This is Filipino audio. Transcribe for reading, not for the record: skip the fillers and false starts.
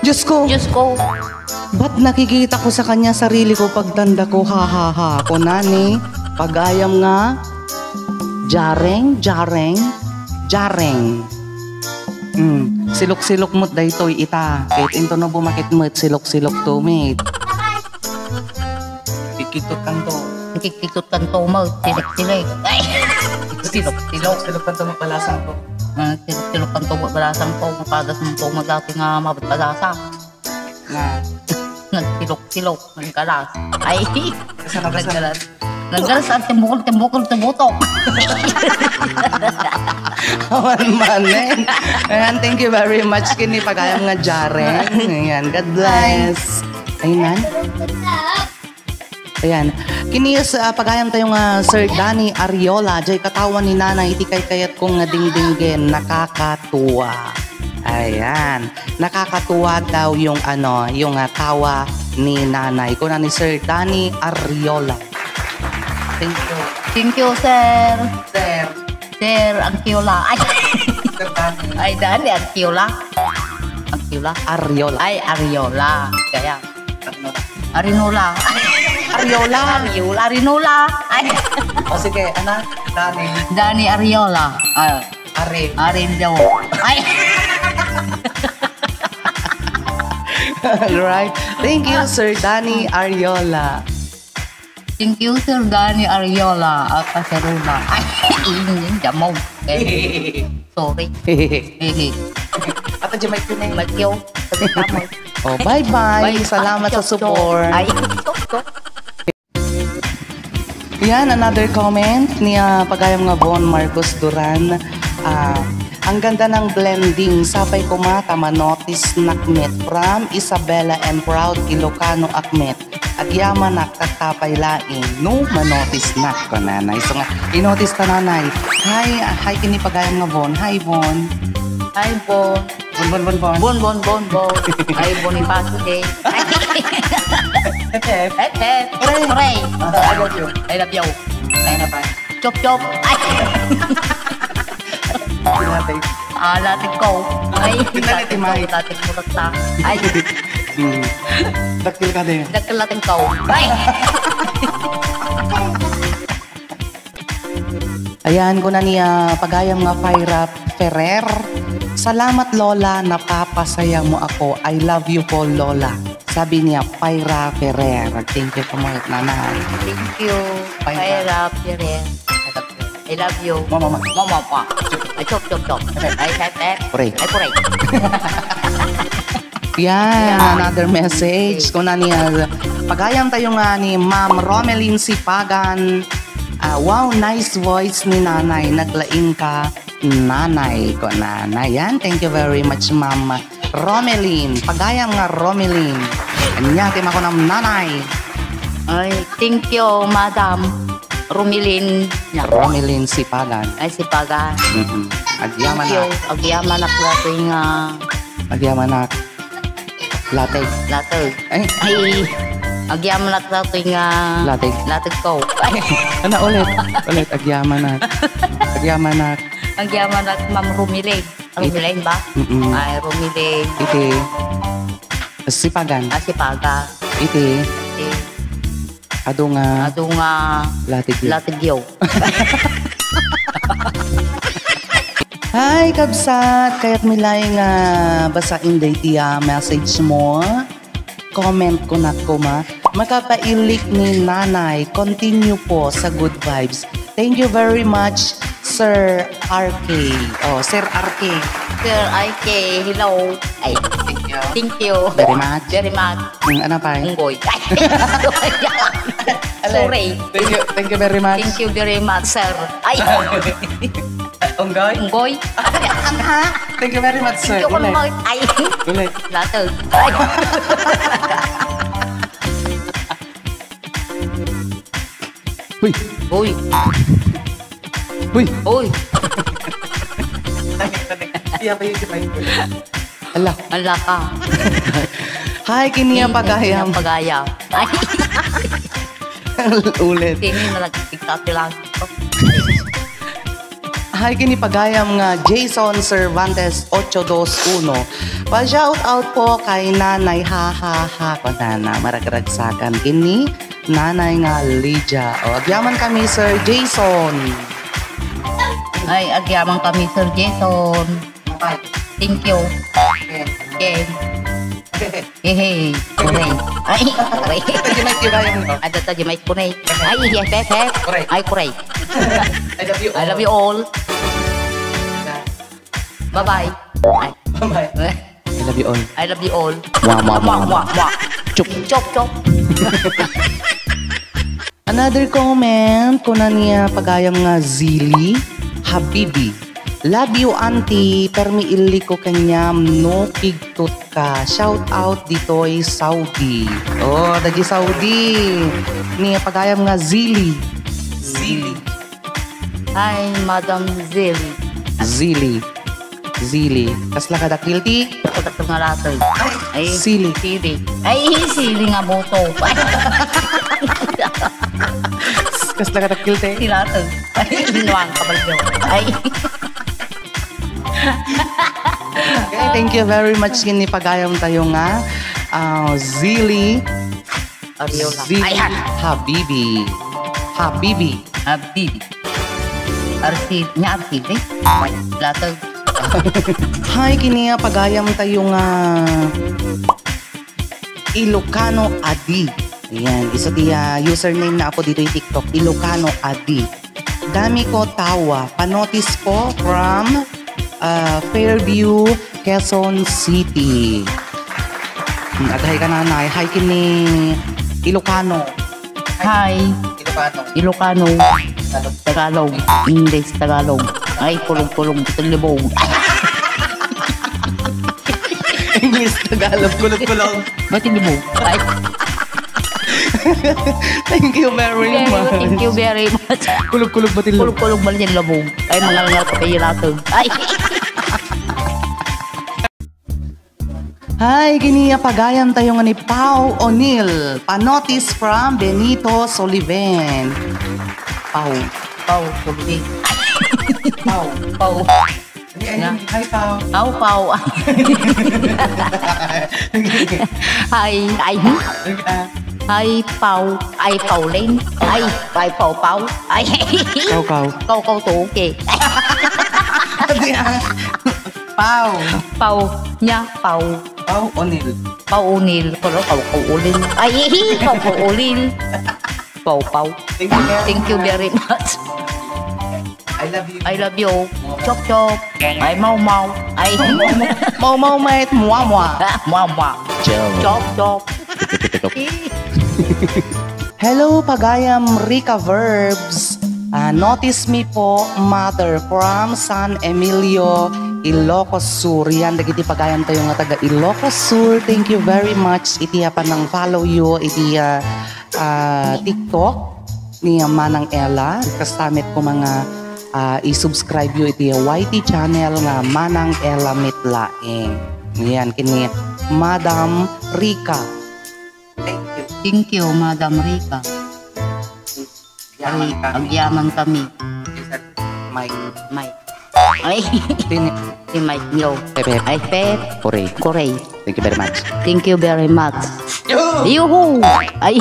Diyos ko. Diyos ko. Ba't nakikita ko sa kanya sarili ko pagtanda ko, ha ha ha. Ako nani, pagayam nga, jareng. Silok-silok mo't daytoy ita. Kahit into no bumakit mo't silok-silok to mate. Kikikot kan to. Kikikot kan to mo. Silik-silik. Ay! Silok-silok. Silok kan to magpalasang to. Silok-silok kan to magpalasang to. Mapadas mo to magdati nga mabagpalasang. Nagsilok-silok. Nagkalas. Ay! Nagkalas. Nagkalas at timbukol, timutok. Awan manen. Ayan, thank you very much kini pagayam nga jaren. Ayan, God bless. Ayan. Ayan. Kini sa pagayam tayo nga Sir Danny Ariola, jay katawan ni nanay iti kayat kong nga dingdinggen, nakakatuwa. Ayan. Nakakatuwa daw yung yung tawa ni nanay ko na ni Sir Danny Ariola. Thank you. Thank you, sir. Sir. Sir, Angkiola. Ay! Sir Danny. Ay, Danny, Angkiola. Angkiola? Ariola. Ay, Ariola. Kaya, Arinola. Ariola. Arinola. Ay! O sige, anak, Danny. Danny Ariola. Ay, Arin daw. Ay! Alright. Thank you, Sir Danny Ariola. Thank you, Sir Danny Ariola. Kaserula. Ay, ingin, jamog. Sorry. Ato dyan may tunay. Magkiyo. Oh, bye-bye. Salamat sa support. Ay, Yan, another comment ni pagayam nga Von Marcos Duran. Ang ganda ng blending. Sapay kumata manotis nakmet from Isabela and Proud Ilocano Akmet. Agyaman naktatapay laing no manotis na ko nanay. So nga, inotis ta nanay. Hi kini pagayam nga Von. Hi Von. Hi, Bon. Bon. Ay, Bonifacio din. Hep. Hooray. I love you. I love you. Ay na pa. Chop. Ay. Latin ko. Ay, latin mo ta. Ay. Dakil ka din. Dakil latin ko. Ay. Ayan ko na niya pagayam nga Fyra Ferrer. Salamat Lola, napapasaya mo ako. I love you po Lola. Sabi niya Fyra Ferrer. Thank you po mga nanay. Thank you. Fyra Ferrer. I love you. Mama pa. Ay, chop. Ay, Pray. Ay, pray. Yan, another message. Kung na niya, pagayam tayo nga ni Ma'am Romelyn Sipagan. Wow, nice voice ni nanay. Naglaing ka, nanay ko nanay. Yan, thank you very much, Ma'am Romelyn. Pagayam nga, Romelyn. Kanyatim ako ng nanay. Ay, thank you, Madam Romilin. Romelyn Sipagan. Ay, Sipagan. Agyaman Thank you. Agyaman na plato nga. Agyaman na lateg. Lateg. Ay. Agyaman na plato nga. Lateg. Lateg ko. Ay. Ano ulit. Agyaman na. Agyaman na Ma'am Romilin. Romilin ba? Ay, Romilin. Iti. Sipagan. Sipagan. Iti. Ado nga latigyo. Hi kabsat, kaya't milay nga basain day tiya message mo. Comment ko na ko makapailik ni nanay. Continue po sa good vibes. Thank you very much Sir RK. Oh, Sir RK. Sir RK, hello. Ay, thank you. Very much. Ano pa? Unggoy. Sorry. Thank you very much. Thank you very much, sir. Ay. Unggoy. Thank you very much, sir. Thank you ulit. Ay. Ulit. Latag. Ay. Uy. Ala ka. Hi, kiniya pagayam. Ay. Ulit. Tini na nagtigtati lang. Hay kini pagayam nga Jason Cervantes 821. Pa-shout out po kay Nanay ko nana maragragsakan kini Nanay nga Lydia. O agyaman kami Sir Jason. Ay, agyaman kami Sir Jason. Thank you. Okay. Hehe, kuray. Ay, kuray. Tajimay kibaya mo. Ada tajimay kuray. Ay, yes, yes. Kuray. Ay, kuray. I love you all. I love you all. Bye-bye. Ay. Bye-bye. I love you all. I love you all. Mwah. Chop, chop, chop. Another comment ko na niya pagayam nga Zili Habibi. Love you auntie, permi ili ko kanyam no pigtut ka. Shout out dito'y Saudi. Oh, daji Saudi. Niya pagayam nga Zili. Hi, Madam Zili. Zili. Kasla ka dakil ti? Kagat nga lato. Ay, Sili. Ay, sili nga boto. Kasla ka dakil ti? Silato. Ay, inuwang kabalyo. Ay. Okay, thank you very much kini pagayam tayo nga Zili Ariola. Zili Ayan. Habibi. Abdi. Arsibi. Lato. Hi, kini pagayam tayo nga Ilocano Adi. Ayan, isa diya username na ako dito yung TikTok, Ilocano Adi. Dami ko tawa. Panotis ko from Fairview, Quezon City. Aghay ka nanay. Hi, kini Ilocano. Hi. Ilocano. Tagalog. English, Tagalog. Ay, kulong-kulong. Tulibog. English, Tagalog, kulog-kulog. Ba't tulibog? Ay. Thank you very much. Thank you very much. Kulog-kulog ba tilog? Kulong-kulong ba niya labog? Ay, mangal-ngal pa kayo natin. Ay. Hi, giniya pagayam tayo nga ni Pau O'Neill. Panotis from Benito Soliven. Pau. Tulibig. Pau. Hi, Pau. Hi. Hi, Pau. Ay, Pauline. Ay, Pau. Ay, Kau. to, okay. Pau. Pau O'Neill. Paunil. Kauulil. Ay, kauulil. Pau. Thank you very much. I love you. Chok. Ay, mau. Ay, Mau mate, mua. Chok. Hello, pagayam Rica Verbs. Notice me po, mother from San Emilio, Ilocos Sur. Yan, dagiti pagayam tayo nga taga Ilocos Sur. Thank you very much. Iti pa nang follow you. Iti TikTok ni Manang Ella. Kastamit ko mga i-subscribe you iti YT channel nga Manang Ella Mitlaing. Yan, kini Madam Rica. Thank you, Madam Rica. Ay, agyaman kami. Mike. Ay, si Mike Nyo. Ay, Pep. Corey. Thank you very much. Thank you very much. Yuhu! Ay,